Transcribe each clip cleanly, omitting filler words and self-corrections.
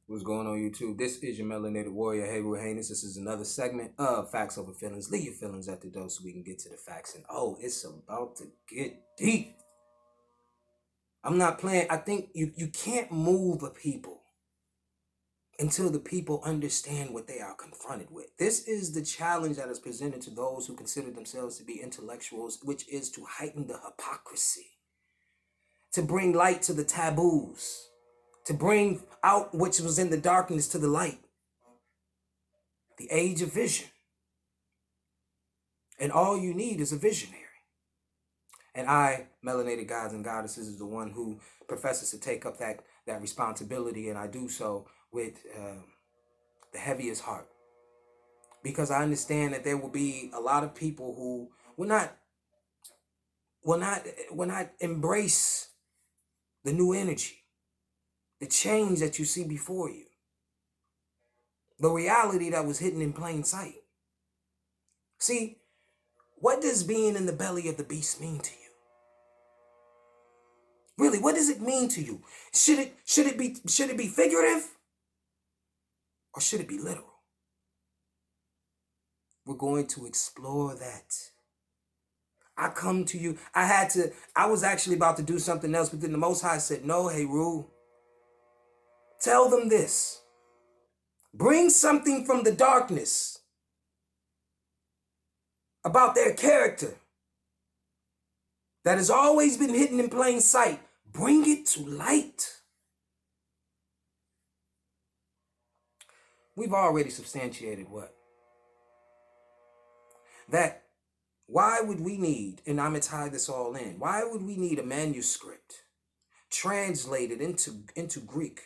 What's going on, YouTube? This is your melanated warrior, Haru Haynes. This is another segment of Facts Over Feelings. Leave your feelings at the door so we can get to the facts. And it's about to get deep. I'm not playing. I think you can't move a people until the people understand what they are confronted with. This is the challenge that is presented to those who consider themselves to be intellectuals, which is to heighten the hypocrisy, to bring light to the taboos, to bring out which was in the darkness to the light. The age of vision. And all you need is a visionary. And I, melanated gods and goddesses, is the one who professes to take up that responsibility, and I do so with the heaviest heart. Because I understand that there will be a lot of people who will not embrace the new energy, the change that you see before you, the reality that was hidden in plain sight. See, what does being in the belly of the beast mean to you? Really, what does it mean to you? Should it be figurative? Or should it be literal? We're going to explore that. I come to you. I was actually about to do something else, but then the Most High said, no, Heru. Tell them this. Bring something from the darkness about their character that has always been hidden in plain sight. Bring it to light. We've already substantiated what? That why would we need, and I'm going to tie this all in, why would we need a manuscript translated into Greek?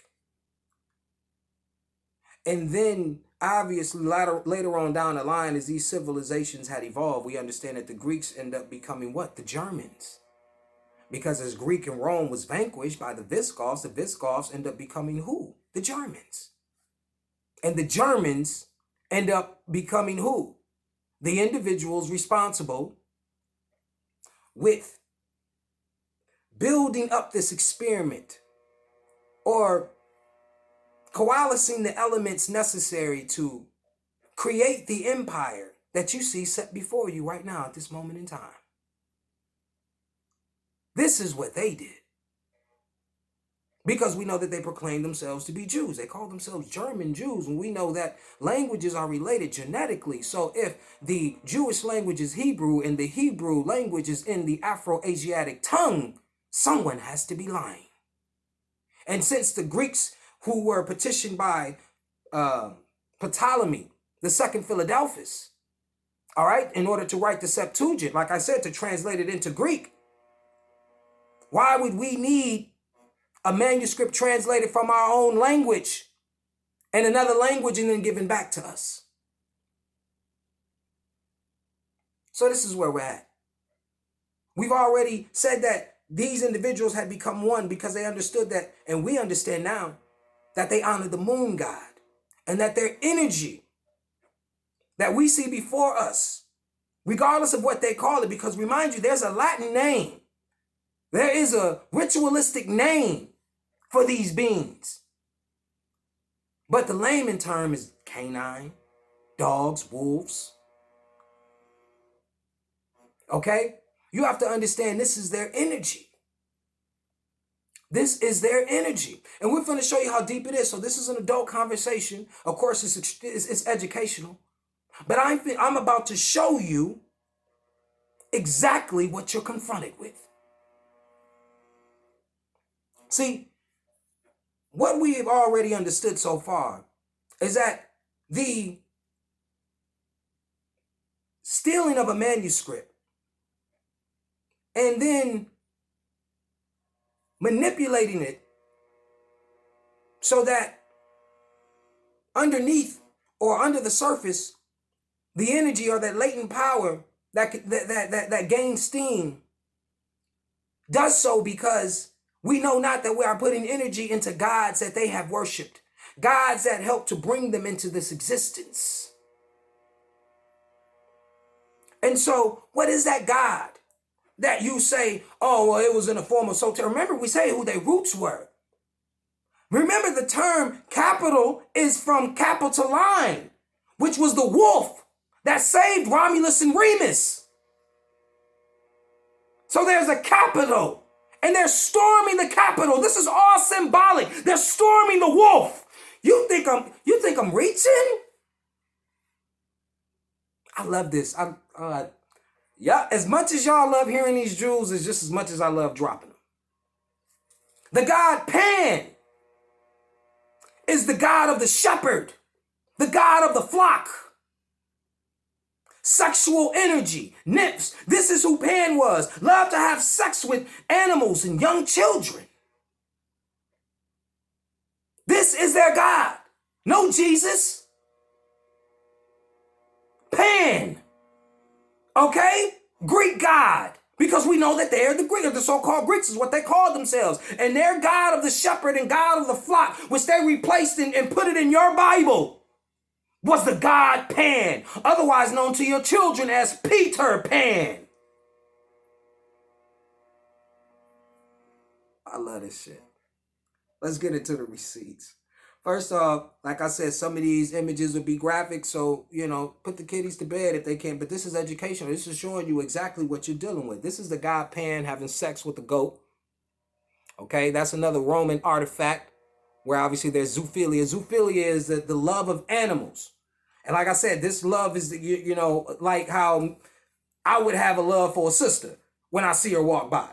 And then, obviously, later on down the line, as these civilizations had evolved, we understand that the Greeks end up becoming what? The Germans. Because as Greek and Rome was vanquished by the Visigoths end up becoming who? The Germans. And the Germans end up becoming who? The individuals responsible with building up this experiment or coalescing the elements necessary to create the empire that you see set before you right now at this moment in time. This is what they did. Because we know that they proclaim themselves to be Jews. They call themselves German Jews, and we know that languages are related genetically. So if the Jewish language is Hebrew and the Hebrew language is in the Afro-Asiatic tongue, someone has to be lying. And since the Greeks, who were petitioned by Ptolemy, the second Philadelphus, all right, in order to write the Septuagint, like I said, to translate it into Greek, why would we need a manuscript translated from our own language and another language and then given back to us? So this is where we're at. We've already said that these individuals had become one because they understood that, and we understand now, that they honor the moon god and that their energy that we see before us, regardless of what they call it, because remind you, there's a Latin name. There is a ritualistic name for these beings. But the layman term is canine, dogs, wolves. Okay? You have to understand this is their energy. This is their energy. And we're going to show you how deep it is. So this is an adult conversation. Of course, it's educational. But I'm about to show you exactly what you're confronted with. See, what we have already understood so far is that the stealing of a manuscript and then manipulating it so that underneath or under the surface, the energy or that latent power that gains steam does so because we know not that we are putting energy into gods that they have worshipped, gods that help to bring them into this existence. And so, what is that God that you say, oh, well, it was in the form of Soter? Remember, we say who their roots were. Remember, the term capital is from Capitoline, which was the wolf that saved Romulus and Remus. So there's a capital, and they're storming the Capitol. This is all symbolic. They're storming the wolf. You think I'm reaching? I love this. Yeah, as much as y'all love hearing these jewels, is just as much as I love dropping them. The god Pan is the god of the shepherd, the god of the flock. Sexual energy, nymphs. This is who Pan was. Loved to have sex with animals and young children. This is their god. No Jesus. Pan. Okay? Greek god. Because we know that they're the Greek, the so-called Greeks is what they called themselves. And their god of the shepherd and god of the flock, which they replaced and put it in your Bible, was the god Pan, otherwise known to your children as Peter Pan. I love this shit. Let's get into the receipts. First off, like I said, some of these images will be graphic, so, put the kiddies to bed if they can. But this is educational. This is showing you exactly what you're dealing with. This is the god Pan having sex with a goat. Okay, that's another Roman artifact where obviously there's zoophilia. Zoophilia is the love of animals. And like I said, this love is, like how I would have a love for a sister when I see her walk by.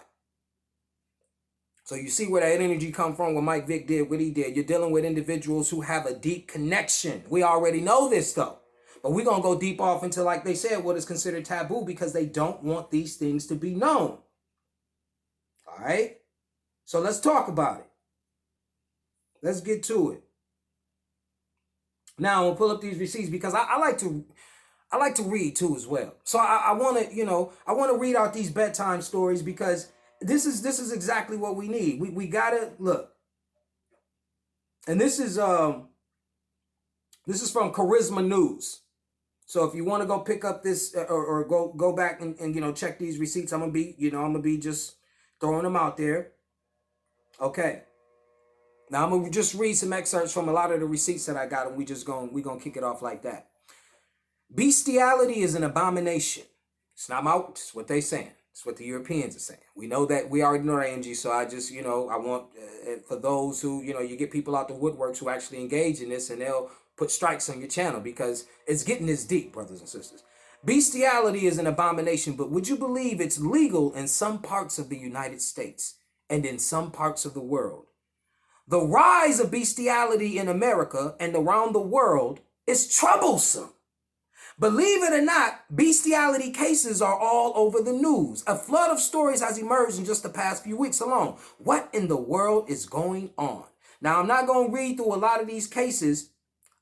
So you see where that energy come from, what Mike Vick did, what he did. You're dealing with individuals who have a deep connection. We already know this, though. But we're going to go deep off into, like they said, what is considered taboo because they don't want these things to be known. All right? So let's talk about it. Let's get to it. Now, I'm going to pull up these receipts because I like to read, too, as well. So I want to read out these bedtime stories because this is exactly what we need. We gotta look. And this is from Charisma News. So if you want to go pick up this or go back and check these receipts, I'm gonna be just throwing them out there. Okay. Now I'm gonna just read some excerpts from a lot of the receipts that I got, and we're gonna kick it off like that. Bestiality is an abomination. It's not it's what they saying. It's what the Europeans are saying. We know that. We already know that, Angie. So I just, I want, for those who, you get people out the woodworks who actually engage in this and they'll put strikes on your channel because it's getting this deep, brothers and sisters. Bestiality is an abomination, but would you believe it's legal in some parts of the United States and in some parts of the world? The rise of bestiality in America and around the world is troublesome. Believe it or not, bestiality cases are all over the news. A flood of stories has emerged in just the past few weeks alone. What in the world is going on? Now, I'm not going to read through a lot of these cases.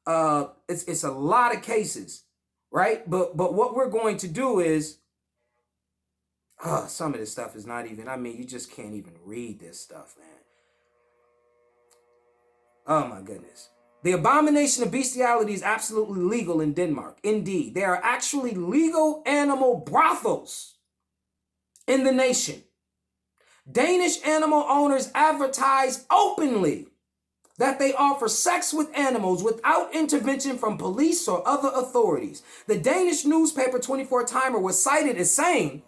It's a lot of cases, right? But what we're going to do is, some of this stuff is not even, you just can't even read this stuff, man. Oh, my goodness. The abomination of bestiality is absolutely legal in Denmark. Indeed, there are actually legal animal brothels in the nation. Danish animal owners advertise openly that they offer sex with animals without intervention from police or other authorities. The Danish newspaper 24 Timer was cited as saying,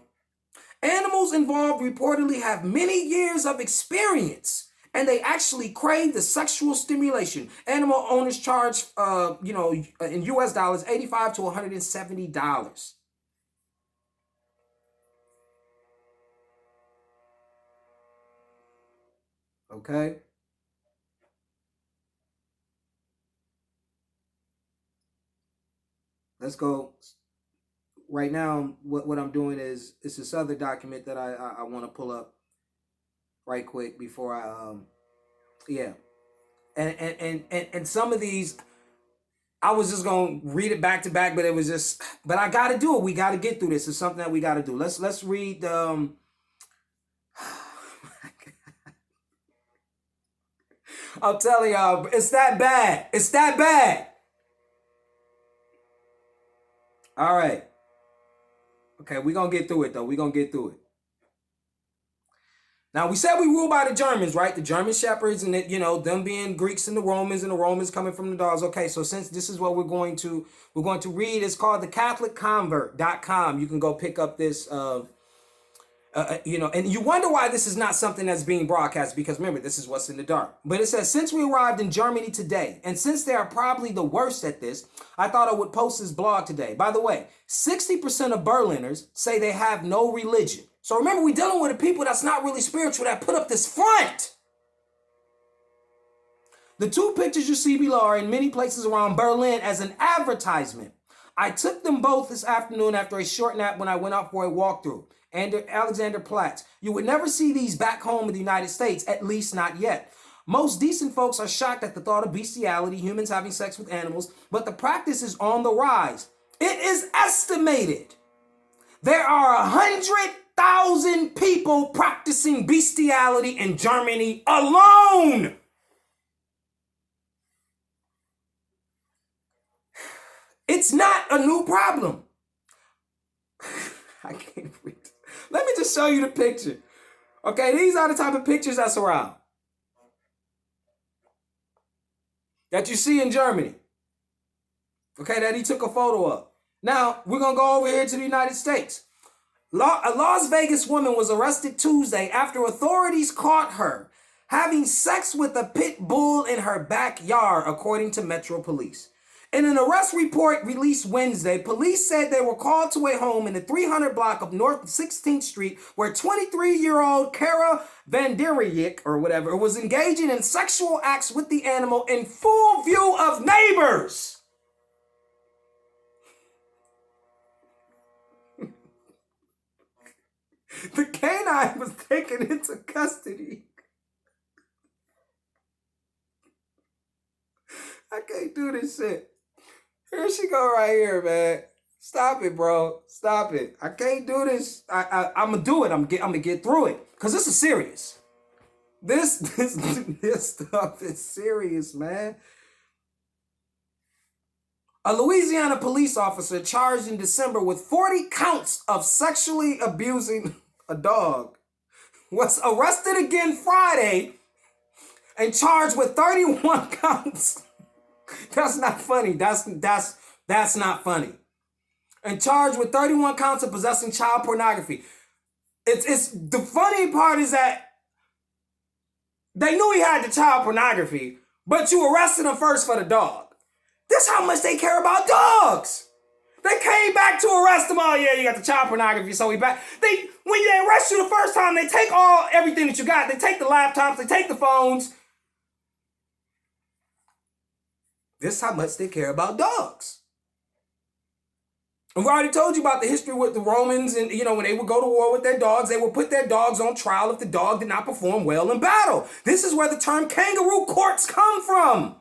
animals involved reportedly have many years of experience and they actually crave the sexual stimulation. Animal owners charge, in US dollars, $85 to $170. Okay. Let's go. Right now, what I'm doing is it's this other document that I want to pull up right quick before yeah. And some of these, I was just gonna read it back to back, but but I gotta do it. We gotta get through this. It's something that we gotta do. Let's read I'm telling y'all, it's that bad. It's that bad. All right. Okay, we're gonna get through it though. We're gonna get through it. Now, we said we rule by the Germans, right? The German shepherds and, them being Greeks and the Romans coming from the dogs. Okay, so since this is what we're going to read, it's called thecatholicconvert.com. You can go pick up this, and you wonder why this is not something that's being broadcast, because remember, this is what's in the dark. But it says, since we arrived in Germany today, and since they are probably the worst at this, I thought I would post this blog today. By the way, 60% of Berliners say they have no religion. So remember, we're dealing with the people that's not really spiritual that put up this front. The two pictures you see below are in many places around Berlin as an advertisement. I took them both this afternoon after a short nap when I went out for a walkthrough. And Alexander Platz. You would never see these back home in the United States, at least not yet. Most decent folks are shocked at the thought of bestiality, humans having sex with animals, but the practice is on the rise. It is estimated there are 100,000 people practicing bestiality in Germany alone. It's not a new problem. I can't read. Let me just show you the picture. Okay, these are the type of pictures that's around, that you see in Germany. Okay, that he took a photo of. Now, we're going to go over here to the United States. A Las Vegas woman was arrested Tuesday after authorities caught her having sex with a pit bull in her backyard, according to Metro Police. In an arrest report released Wednesday, police said they were called to a home in the 300 block of North 16th Street where 23-year-old Kara Vanderijik, or whatever, was engaging in sexual acts with the animal in full view of neighbors. The canine was taken into custody. I can't do this shit. Here she go right here, man. Stop it, bro. Stop it. I can't do this. I'm gonna do it. I'm gonna get through it, cause this is serious. This stuff is serious, man. A Louisiana police officer charged in December with 40 counts of sexually abusing a dog was arrested again Friday and charged with 31 counts. That's not funny. That's not funny. And charged with 31 counts of possessing child pornography. It's the funny part is that they knew he had the child pornography, but you arrested him first for the dog. This is how much they care about dogs. They came back to arrest him. Oh yeah, you got the child pornography, so we back. When they arrest you the first time, they take everything that you got. They take the laptops, they take the phones. This is how much they care about dogs. And we already told you about the history with the Romans, and when they would go to war with their dogs, they would put their dogs on trial if the dog did not perform well in battle. This is where the term kangaroo courts come from.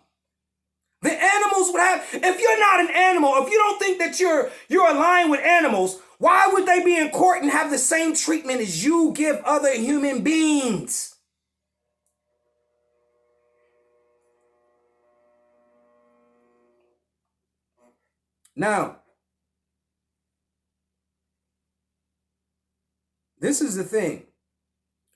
The animals would have, if you're not an animal, if you don't think that you're aligned with animals, why would they be in court and have the same treatment as you give other human beings? Now, this is the thing.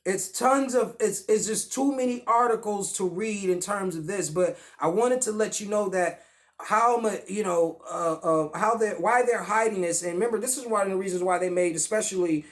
It's just too many articles to read in terms of this, but I wanted to let you know that why they're hiding this. And remember, this is one of the reasons why they made especially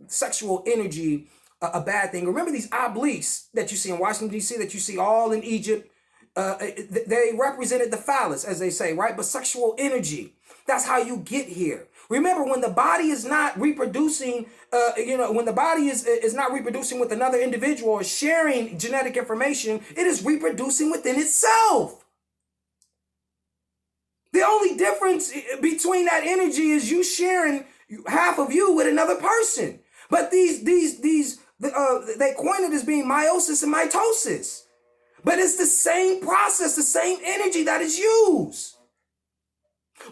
sexual energy a bad thing. Remember these obelisks that you see in Washington D.C., that you see all in Egypt. They represented the phallus, as they say, right? But sexual energy, that's how you get here. Remember, when the body is not reproducing, when the body is not reproducing with another individual or sharing genetic information, it is reproducing within itself. The only difference between that energy is you sharing half of you with another person. But they coin it as being meiosis and mitosis. But it's the same process, the same energy that is used.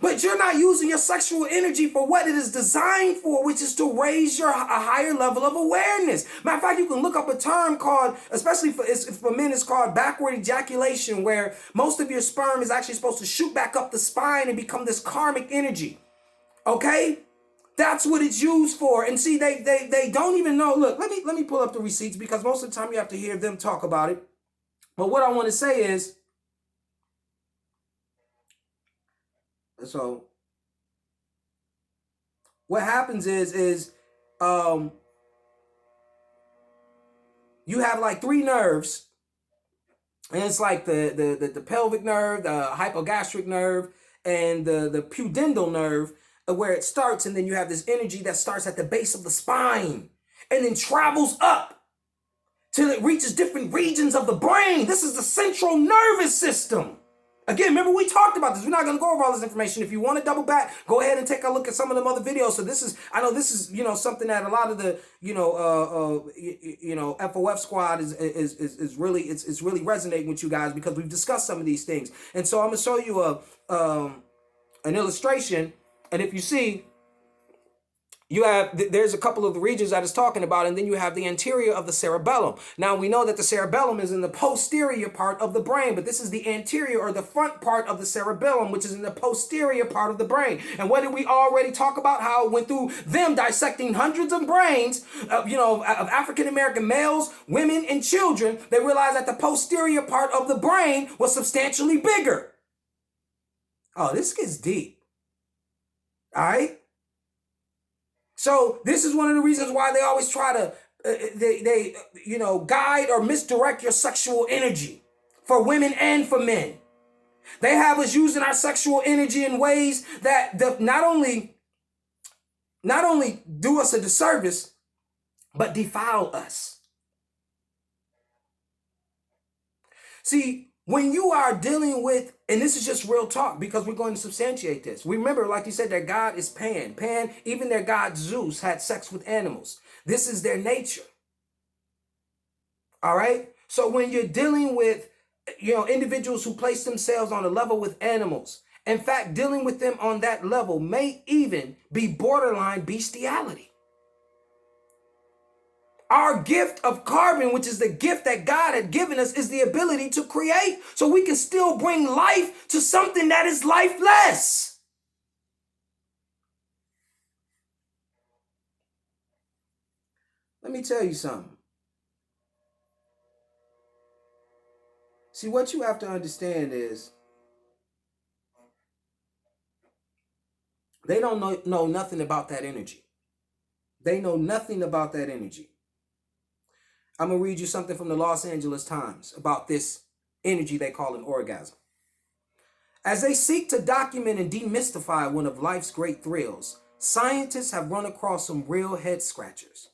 But you're not using your sexual energy for what it is designed for, which is to raise a higher level of awareness. Matter of fact, you can look up a term called, especially for men, it's called backward ejaculation, where most of your sperm is actually supposed to shoot back up the spine and become this karmic energy. Okay? That's what it's used for. And see, they don't even know. Look, let me pull up the receipts because most of the time you have to hear them talk about it. But what I want to say is, so what happens is you have like three nerves, and it's like the pelvic nerve, the hypogastric nerve, and the pudendal nerve, where it starts, and then you have this energy that starts at the base of the spine and then travels up till it reaches different regions of the brain. This is the central nervous system. Again, remember we talked about this. We're not going to go over all this information. If you want to double back, go ahead and take a look at some of them other videos. So this is, I know this is, something that a lot of the, FOF squad is really, it's really resonating with you guys because we've discussed some of these things. And so I'm going to show you an illustration. And if you see, there's a couple of the regions that it's talking about, and then you have the anterior of the cerebellum. Now we know that the cerebellum is in the posterior part of the brain, but this is the anterior or the front part of the cerebellum, which is in the posterior part of the brain. And what did we already talk about? How it went through them dissecting hundreds of brains, of African American males, women, and children. They realized that the posterior part of the brain was substantially bigger. Oh, this gets deep. All right. So this is one of the reasons why they always try to, guide or misdirect your sexual energy for women and for men. They have us using our sexual energy in ways that not only do us a disservice, but defile us. See, when you are dealing with, and this is just real talk because we're going to substantiate this. Remember, like you said, their god is Pan. Pan, even their god Zeus had sex with animals. This is their nature. All right? So when you're dealing with, individuals who place themselves on a level with animals, in fact, dealing with them on that level may even be borderline bestiality. Our gift of carbon, which is the gift that God had given us, is the ability to create so we can still bring life to something that is lifeless. Let me tell you something. See, what you have to understand is they don't know nothing about that energy. They know nothing about that energy. I'm going to read you something from the Los Angeles Times about this energy they call an orgasm. As they seek to document and demystify one of life's great thrills, scientists have run across some real head scratchers.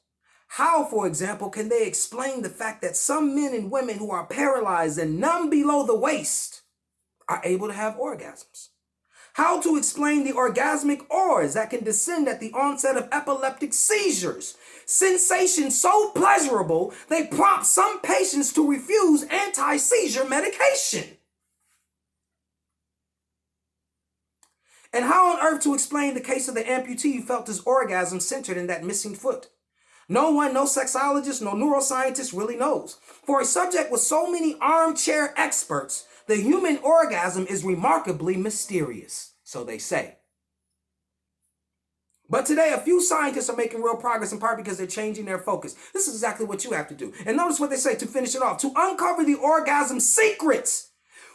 How, for example, can they explain the fact that some men and women who are paralyzed and numb below the waist are able to have orgasms? How to explain the orgasmic auras that can descend at the onset of epileptic seizures? Sensations so pleasurable, they prompt some patients to refuse anti-seizure medication. And how on earth to explain the case of the amputee who felt his orgasm centered in that missing foot? No one, no sexologist, no neuroscientist really knows. For a subject with so many armchair experts, the human orgasm is remarkably mysterious, so they say. But today, a few scientists are making real progress, in part because they're changing their focus. This is exactly what you have to do. And notice what they say to finish it off. To uncover the orgasm secrets,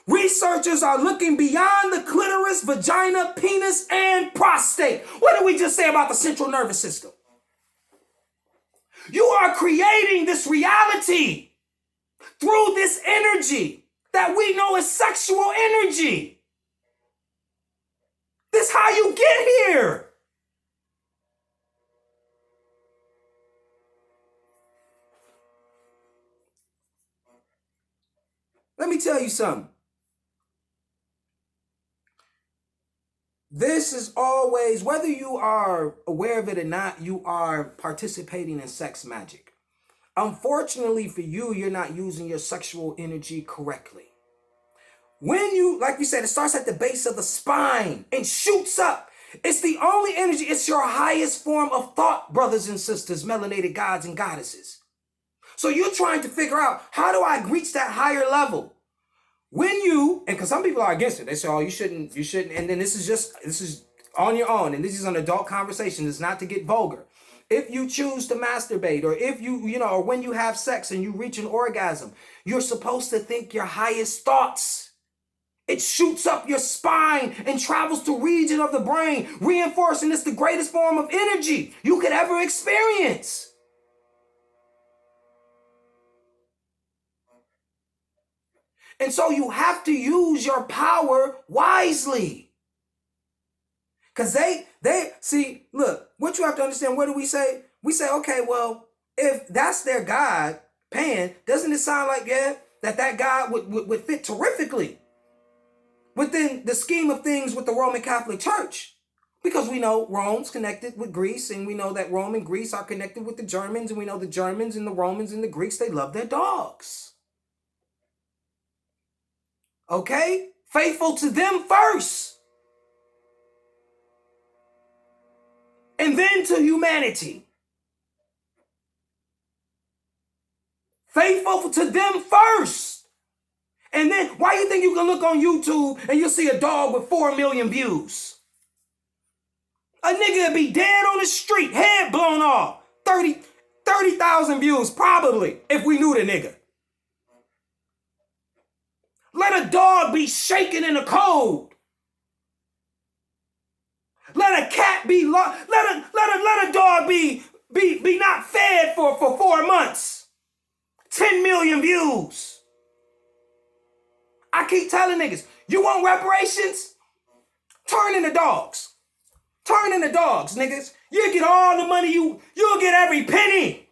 researchers are looking beyond the clitoris, vagina, penis, and prostate. What did we just say about the central nervous system? You are creating this reality through this energy that we know is sexual energy. This is how you get here. Let me tell you something. This is always, whether you are aware of it or not, you are participating in sex magic. Unfortunately for you, you're not using your sexual energy correctly. When you, like we said, it starts at the base of the spine and shoots up. It's the only energy. It's your highest form of thought, brothers and sisters, melanated gods and goddesses. So you're trying to figure out, how do I reach that higher level? When you, and because some people are against it, they say, oh, you shouldn't, and then this is On your own, and this is an adult conversation, it's not to get vulgar. If you choose to masturbate, or if or when you have sex and you reach an orgasm, you're supposed to think your highest thoughts. It shoots up your spine and travels to region of the brain, reinforcing it's the greatest form of energy you could ever experience. And so you have to use your power wisely. Because they see, look, what you have to understand, what do we say? We say, okay, well, if that's their God, Pan, doesn't it sound like, yeah, that God would fit terrifically within the scheme of things with the Roman Catholic Church? Because we know Rome's connected with Greece, and we know that Rome and Greece are connected with the Germans, and we know the Germans and the Romans and the Greeks, they love their dogs. Okay? Faithful to them first. And then to humanity. Faithful to them first. And then, why do you think you can look on YouTube and you'll see a dog with 4 million views? A nigga would be dead on the street, head blown off. 30,000 views, probably, if we knew the nigga. Let a dog be shaking in the cold. Let a cat be let a dog be not fed for 4 months. 10 million views. I keep telling niggas, you want reparations? Turn into dogs. Turn into dogs, niggas. You get all the money, you'll get every penny.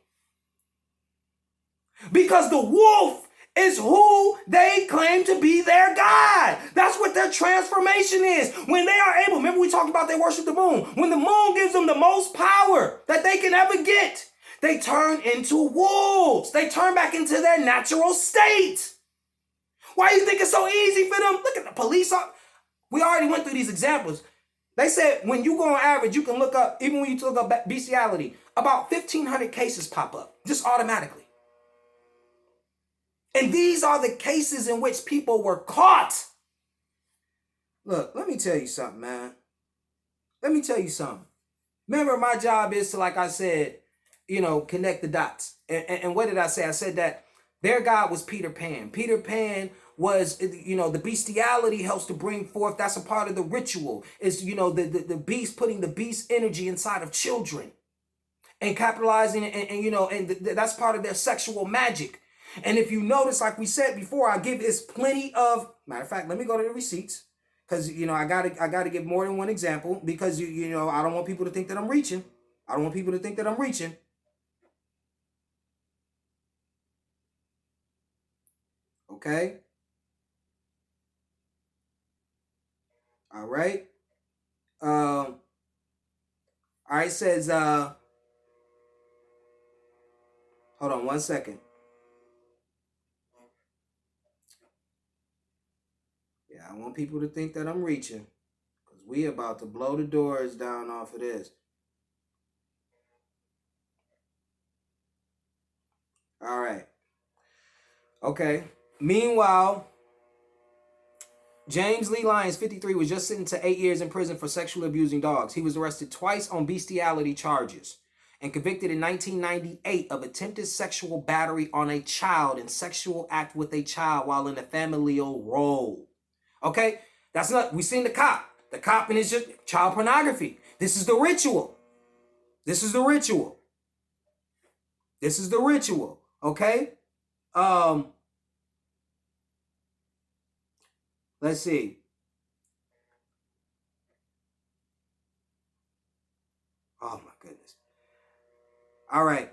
Because the wolf is who they claim to be their God. That's what their transformation is. When they are able, remember we talked about they worship the moon. When the moon gives them the most power that they can ever get, they turn into wolves. They turn back into their natural state. Why do you think it's so easy for them? Look at the police. We already went through these examples. They said when you go on average, you can look up, even when you look up bestiality, about 1,500 cases pop up, just automatically. And these are the cases in which people were caught. Look, let me tell you something, man. Let me tell you something. Remember, my job is to, like I said, connect the dots. And what did I say? I said that their God was Peter Pan. Peter Pan was, the bestiality helps to bring forth. That's a part of the ritual. Is, the beast, putting the beast energy inside of children and capitalizing and that's part of their sexual magic. And if you notice, like we said before, I give this plenty of, matter of fact, let me go to the receipts. Because, I gotta give more than one example, because, I don't want people to think that I'm reaching. I don't want people to think that I'm reaching. Okay. All right. All right, it says, hold on one second. Yeah, I want people to think that I'm reaching, because we about to blow the doors down off of this. All right. Okay. Meanwhile, James Lee Lyons, 53, was just sentenced to 8 years in prison for sexually abusing dogs. He was arrested twice on bestiality charges and convicted in 1998 of attempted sexual battery on a child and sexual act with a child while in a familial role. Okay? That's not, we seen the cop. The cop and his child pornography. This is the ritual. This is the ritual. This is the ritual. Okay? Let's see. Oh my goodness. All right.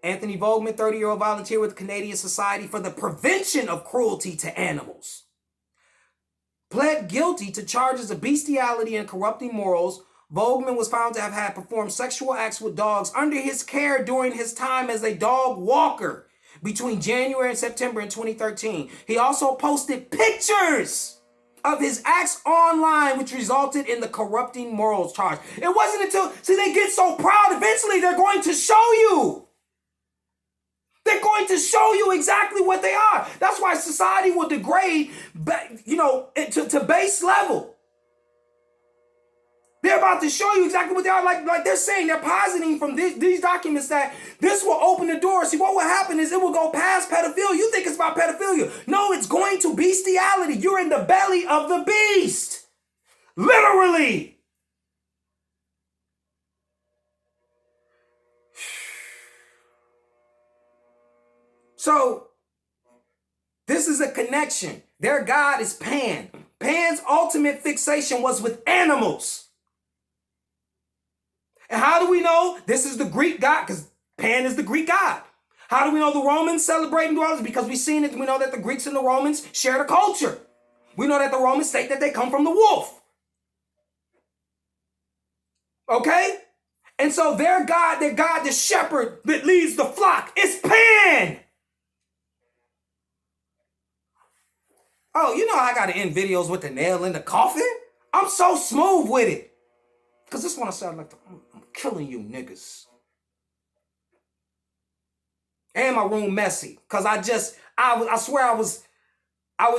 Anthony Vogman, 30-year-old volunteer with the Canadian Society for the Prevention of Cruelty to Animals, pled guilty to charges of bestiality and corrupting morals. Vogman was found to have had performed sexual acts with dogs under his care during his time as a dog walker between January and September in 2013. He also posted pictures of his acts online, which resulted in the corrupting morals charge. It wasn't until, they get so proud, eventually they're going to show you. They're going to show you exactly what they are. That's why society will degrade, to base level. They're about to show you exactly what they are. Like they're saying, they're positing from these documents that this will open the door. See, what will happen is it will go past pedophilia. You think it's about pedophilia. No, it's going to bestiality. You're in the belly of the beast. Literally. So, this is a connection. Their God is Pan. Pan's ultimate fixation was with animals. And how do we know this is the Greek God? Because Pan is the Greek God. How do we know the Romans celebrate and do all this? Because we've seen it. We know that the Greeks and the Romans share the culture. We know that the Romans state that they come from the wolf. Okay? And so their God, the shepherd that leads the flock, is Pan. Oh, you know I got to end videos with the nail in the coffin? I'm so smooth with it. Because this one I sound like I'm killing you niggas. And my room messy. Because I swear I was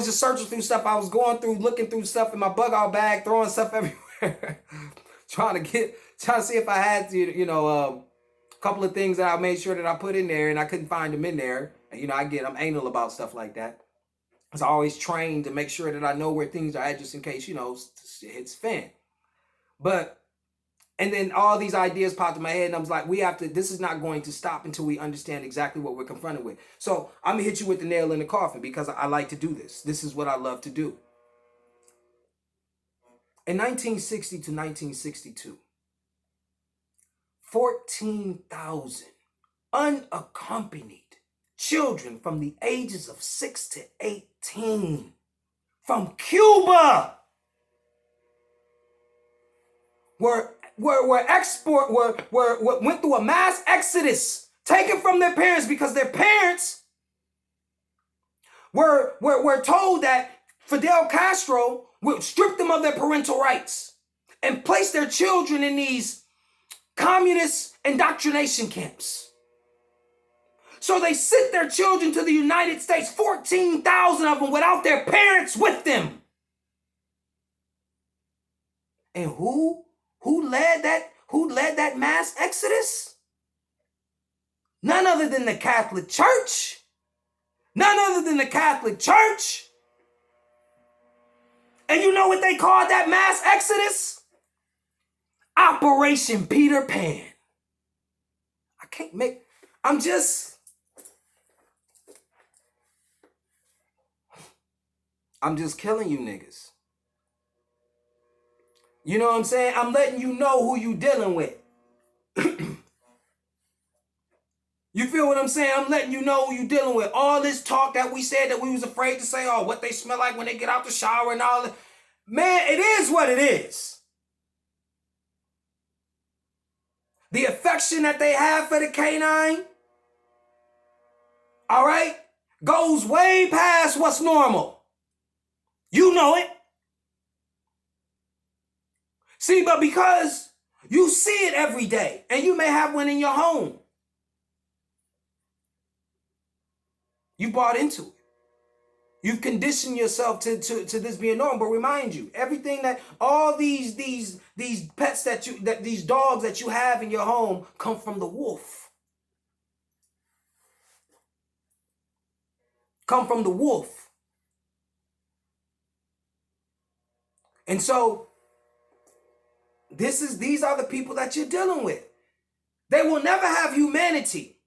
just searching through stuff. I was going through, looking through stuff in my bug out bag, throwing stuff everywhere. trying to see if I had to, a couple of things that I made sure that I put in there and I couldn't find them in there. And, I'm anal about stuff like that. So I always train to make sure that I know where things are at just in case, shit hits fan. And then all these ideas popped in my head and I was like, this is not going to stop until we understand exactly what we're confronted with. So I'm going to hit you with the nail in the coffin because I like to do this. This is what I love to do. In 1960 to 1962, 14,000 unaccompanied children from the ages of 6 to 18 from Cuba went through a mass exodus, taken from their parents because their parents were told that Fidel Castro would strip them of their parental rights and place their children in these communist indoctrination camps. So they sent their children to the United States, 14,000 of them without their parents with them. And who led that mass exodus? None other than the Catholic Church. None other than the Catholic Church. And you know what they called that mass exodus? Operation Peter Pan. I'm just killing you niggas. You know what I'm saying? I'm letting you know who you dealing with. You feel what I'm saying? I'm letting you know who you dealing with. All this talk that we said that we was afraid to say, what they smell like when they get out the shower and all that. Man, it is what it is. The affection that they have for the canine, all right, goes way past what's normal. You know it. See, but because you see it every day, and you may have one in your home, you bought into it. You've conditioned yourself to this being normal. But remind you, everything that all these pets these dogs that you have in your home come from the wolf. Come from the wolf. And so these are the people that you're dealing with. They will never have humanity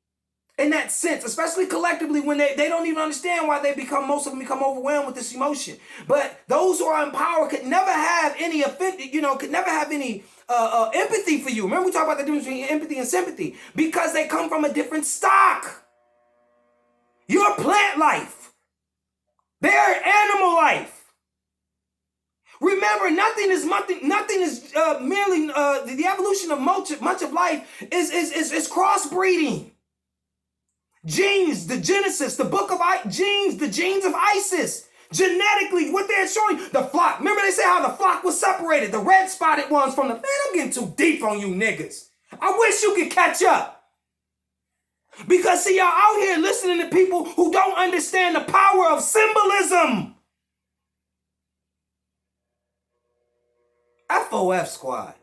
in that sense, especially collectively when they don't even understand why most of them become overwhelmed with this emotion. But those who are in power could never have any could never have any empathy for you. Remember we talked about the difference between empathy and sympathy because they come from a different stock. You're plant life. They're animal life. Remember, nothing is merely the evolution of much of life is crossbreeding. Genes, the Genesis, the book of genes, the genes of Isis. Genetically, what they're showing, the flock. Remember they say how the flock was separated, the red spotted ones from the... Man, I'm getting too deep on you niggas. I wish you could catch up. Because see, y'all out here listening to people who don't understand the power of symbolism. FOF squad.